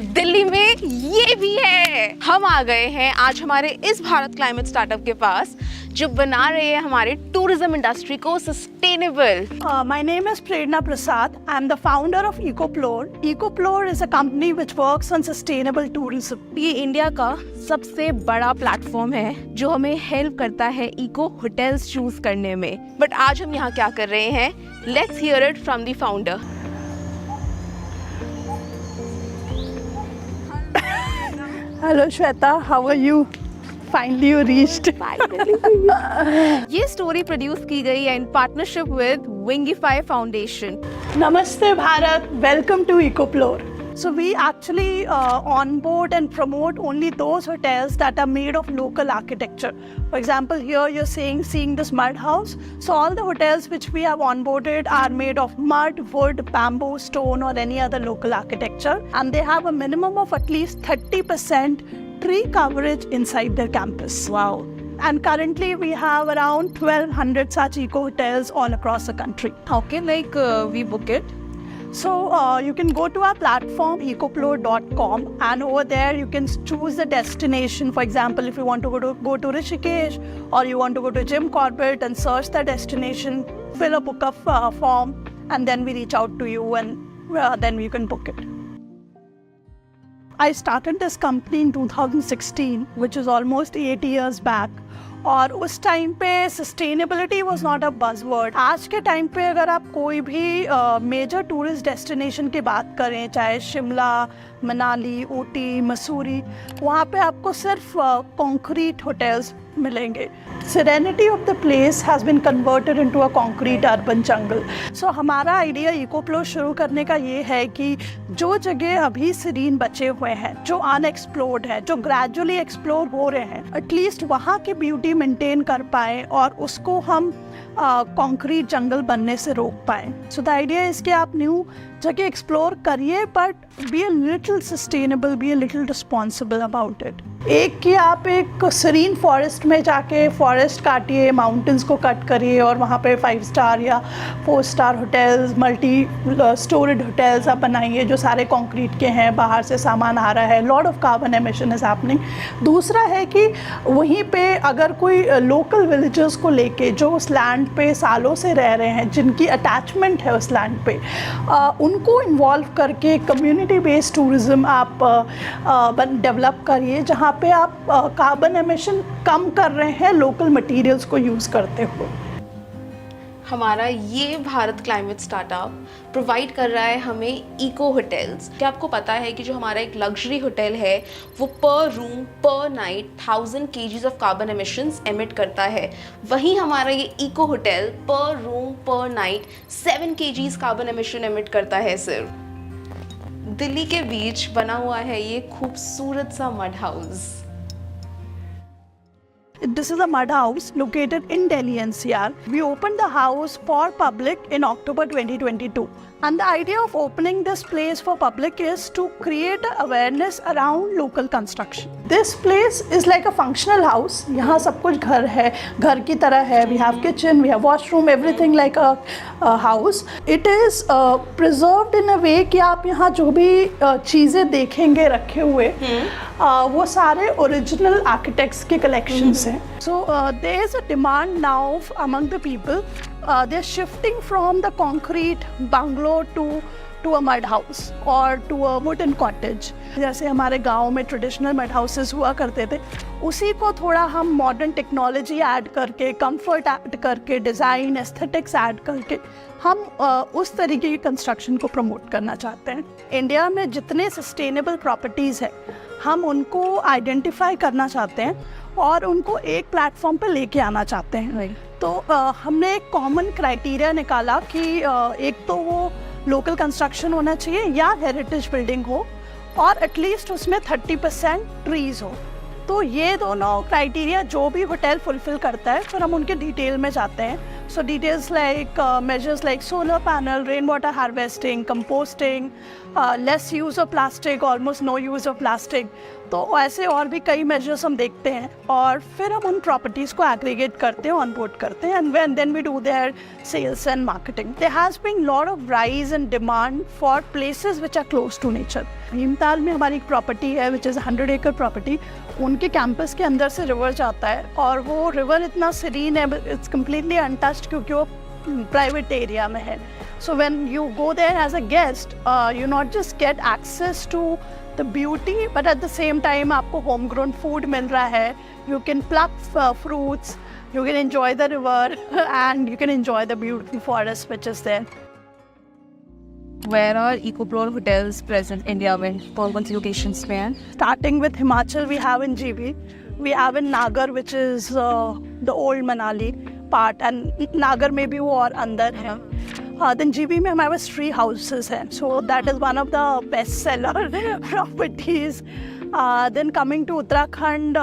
दिल्ली में ये भी है। हम आ गए हैं आज हमारे इस भारत क्लाइमेट स्टार्टअप के पास जो बना रहे हैं हमारे टूरिज्म इंडस्ट्री को sustainable. My name is Prerna Prasad. I am the founder of EcoPlore. EcoPlore is a company which works on sustainable tourism. ये इंडिया का सबसे बड़ा प्लेटफॉर्म है जो हमें हेल्प करता है इको होटल्स चूज करने में। बट आज हम यहाँ क्या कर रहे हैं? Let's hear it from the founder. Hello Shweta, how are you? Finally you reached. ये स्टोरी प्रोड्यूस की गई है in partnership with विंगीफाई foundation. Namaste Bharat, welcome to EcoPlore. So we actually onboard and promote only those hotels that are made of local architecture. For example, here you're seeing this mud house. So all the hotels which we have onboarded are made of mud, wood, bamboo, stone or any other local architecture. And they have a minimum of at least 30% tree coverage inside their campus. Wow. And currently we have around 1200 such eco hotels all across the country. How can we book it? So you can go to our platform ecoplore.com and over there you can choose the destination. For example, if you want to go to Rishikesh or you want to go to Jim Corbett and search the destination, fill a book-up form and then we reach out to you and then you can book it. I started this company in 2016, which is almost 8 years back. और उस time पे sustainability was not a buzzword. आज के time पे अगर आप कोई भी मेजर टूरिस्ट डेस्टिनेशन की बात करें, चाहे शिमला, मनाली, ऊटी, मसूरी, वहाँ पे आपको सिर्फ कॉन्क्रीट होटल्स मिलेंगे। Serenity of the place has been converted into a concrete urban jungle. So हमारा आइडिया EcoPlore शुरू करने का ये है कि जो जगह अभी सीरीन बचे हुए हैं, जो अनएक्सप्लोर्ड है, जो ग्रेजुअली एक्सप्लोर हो रहे हैं, एटलीस्ट वहाँ की ब्यूटी मेंटेन कर पाए और उसको हम कंक्रीट जंगल बनने से रोक पाए। सो द आइडिया इज कि आप न्यू जगह एक्सप्लोर करिए but be a little sustainable, be a little responsible about it. एक कि आप एक सीरीन फॉरेस्ट में जाके फॉरेस्ट काटिए, माउंटेन्स को कट करिए और वहाँ पे 5 स्टार या 4 star hotels, multi storeyed hotels आप बनाइए जो सारे कंक्रीट के हैं, बाहर से सामान आ रहा है, lot of carbon emission is happening. दूसरा है कि वहीं पे अगर कोई लोकल विलेजर्स को लेके जो उस लैंड पे सालों से रह रहे हैं, जिनकी अटैचमेंट है उस लैंड पे, उनको इन्वॉल्व करके कम्युनिटी बेस्ड टूरिज़्म आप डेवलप करिए जहाँ पे आप कार्बन एमिशन कम कर रहे हैं लोकल मटेरियल्स को यूज़ करते हुए। हमारा ये भारत क्लाइमेट स्टार्टअप प्रोवाइड कर रहा है हमें इको होटल्स। क्या आपको पता है कि जो हमारा एक लग्जरी होटल है वो पर रूम पर night 1000 kgs of carbon emissions emit करता है, वहीं हमारा ये इको होटल पर रूम पर night 7 kgs carbon emission emit करता है। सिर्फ दिल्ली के बीच बना हुआ है ये खूबसूरत सा mud house. This is a mud house located in Delhi NCR. We opened the house for public in October 2022. And the idea of opening this place for public is to create awareness around local construction. This place is like a functional house. यहाँ सब कुछ घर है, घर की तरह है. We have kitchen, we have washroom, everything like a house. It is preserved in a way कि आप यहाँ जो भी चीज़ें देखेंगे रखे हुए, वो सारे ओरिजिनल आर्किटेक्ट्स के कलेक्शंस हैं। So there is a demand now among the people. They're shifting from the concrete bungalow to a mud house or to a wooden cottage. जैसे हमारे गांव में ट्रेडिशनल मड हाउसेस हुआ करते थे, उसी को थोड़ा हम मॉडर्न टेक्नोलॉजी ऐड करके, कंफर्ट ऐड करके, डिज़ाइन एस्थेटिक्स ऐड करके हम उस तरीके की कंस्ट्रक्शन को प्रमोट करना चाहते हैं। इंडिया में जितने सस्टेनेबल प्रॉपर्टीज़ हैं हम उनको आइडेंटिफाई करना चाहते हैं और उनको एक प्लेटफॉर्म पे लेके आना चाहते हैं। तो हमने एक कॉमन क्राइटेरिया निकाला कि एक तो वो लोकल कंस्ट्रक्शन होना चाहिए या हेरिटेज बिल्डिंग हो और एटलीस्ट उसमें 30% ट्रीज़ हो। तो ये दोनों क्राइटेरिया जो भी होटल फुलफिल करता है फिर हम उनके डिटेल में जाते हैं। So details like measures like solar panel, rainwater harvesting, composting, less use of plastic, almost no use of plastic. तो ऐसे और भी कई measures हम देखते हैं और फिर हम उन properties को aggregate करते हैं, onboard करते हैं and then we do their sales and marketing. There has been lot of rise in demand for places which are close to nature. Bhimtal में हमारी एक property है which is 100 acre property. उनके कैंपस के अंदर से रिवर जाता है और वो रिवर इतना सीरीन है, इट्स कम्प्लीटली अनटच्ड क्योंकि वो प्राइवेट एरिया में है. So when you go there as a guest you not just get access to the beauty but at the same time आपको होम ग्रोन फूड मिल रहा है. You can pluck fruits, you can enjoy the river and you can enjoy the beautiful forest which is there. Where are EcoPro hotels present India में? कौन सी locations में हैं? Starting with Himachal, we have in GB, we have in Nagar, which is the old Manali part, and Nagar में भी वो और अंदर है. Then GB में हमारे पास tree houses हैं, so that is one of the best seller properties. Then coming to Uttarakhand,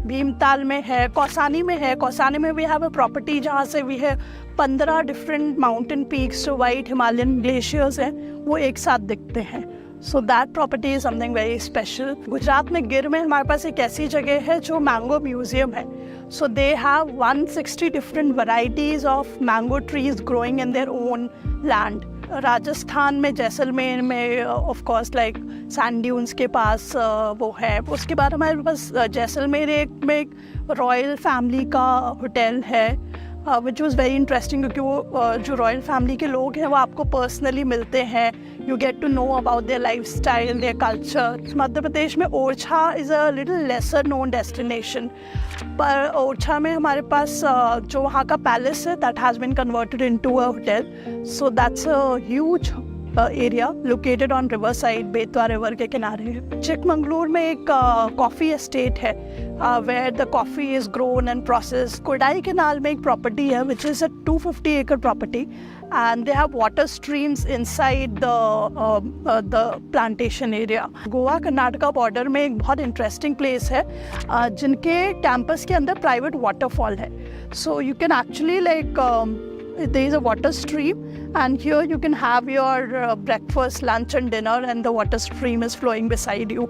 Bhimtal में है, कौसानी में है. कौसानी में we have a property जहाँ से we have 15 different mountain peaks, so white Himalayan glaciers हैं, वो एक साथ दिखते हैं. So that property is something very special. Gujarat में गिर में हमारे पास एक ऐसी जगह है जो मैंगो म्यूजियम है. So they have 160 different varieties of mango trees growing in their own land. Rajasthan में जैसलमेर में of course like sand dunes के पास वो है. उसके बाद हमारे पास जैसलमेर में एक रॉयल फैमिली का होटल है विच वॉज़ वेरी इंटरेस्टिंग क्योंकि वो जो रॉयल फैमिली के लोग हैं वो आपको पर्सनली मिलते हैं. You get to know about their lifestyle, their culture. Madhya Pradesh में Orchha is a little lesser known destination, पर ओरछा में हमारे पास जो वहाँ का पैलेस है that has been converted into a hotel. So that's a huge area located on river side, Betwa river के किनारे. चिकमंगलूर में एक कॉफ़ी एस्टेट है where the coffee is grown and processed. Kodaikanal में एक प्रॉपर्टी है which is a 250 acre property and they have water streams inside the plantation area. Goa Karnataka border में एक बहुत इंटरेस्टिंग प्लेस है जिनके कैंपस के अंदर प्राइवेट वाटरफॉल है. So you can actually like there is a water stream and here you can have your breakfast, lunch and dinner and the water stream is flowing beside you.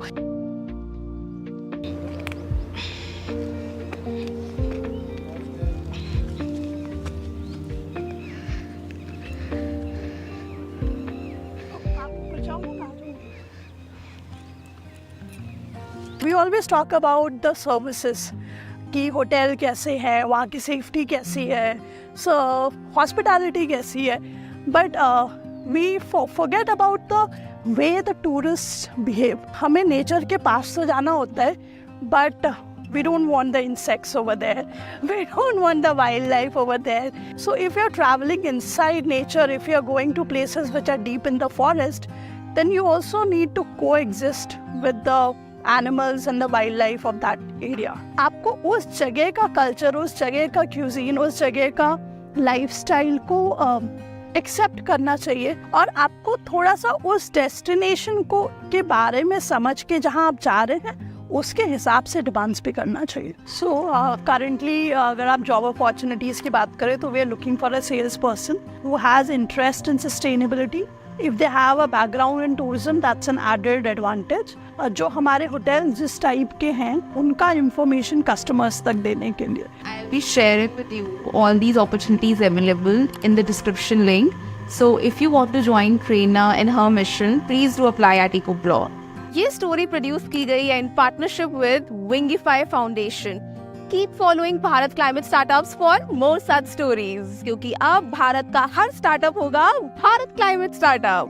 We always talk about the services कि hotel कैसे है, वहाँ की safety कैसी है, सो hospitality कैसी है. But we forget about the way the tourist behave. हमें नेचर के पास तो जाना होता है but we don't want the insects over there, we don't want the wildlife over there. So if you're traveling inside nature, if you're going to places which are deep in the forest, then you also need to coexist with the animals and the wildlife of that area. आपको उस जगह का culture, उस जगह का cuisine, उस जगह का लाइफस्टाइल को एक्सेप्ट करना चाहिए और आपको थोड़ा सा उस डेस्टिनेशन को के बारे में समझ के जहाँ आप जा रहे हैं उसके हिसाब से डिमांड्स भी करना चाहिए. सो करंटली अगर आप जॉब अपॉर्चुनिटीज़ की बात करें तो we are looking for a sales person who has interest in sustainability. If they have a background in tourism, that's an added advantage. जो हमारे होटल जिस टाइप के हैं उनका इंफॉर्मेशन कस्टमर्स तक देने के लिए. I'll be sharing with you all these opportunities available in the description link. So if you want to join Prerna in her mission, please do apply at EcoPro. ये story produce की गई है in partnership with विंगीफाई foundation. Keep following Bharat climate startups for more such stories, क्योंकि अब भारत का हर startup होगा Bharat climate startup.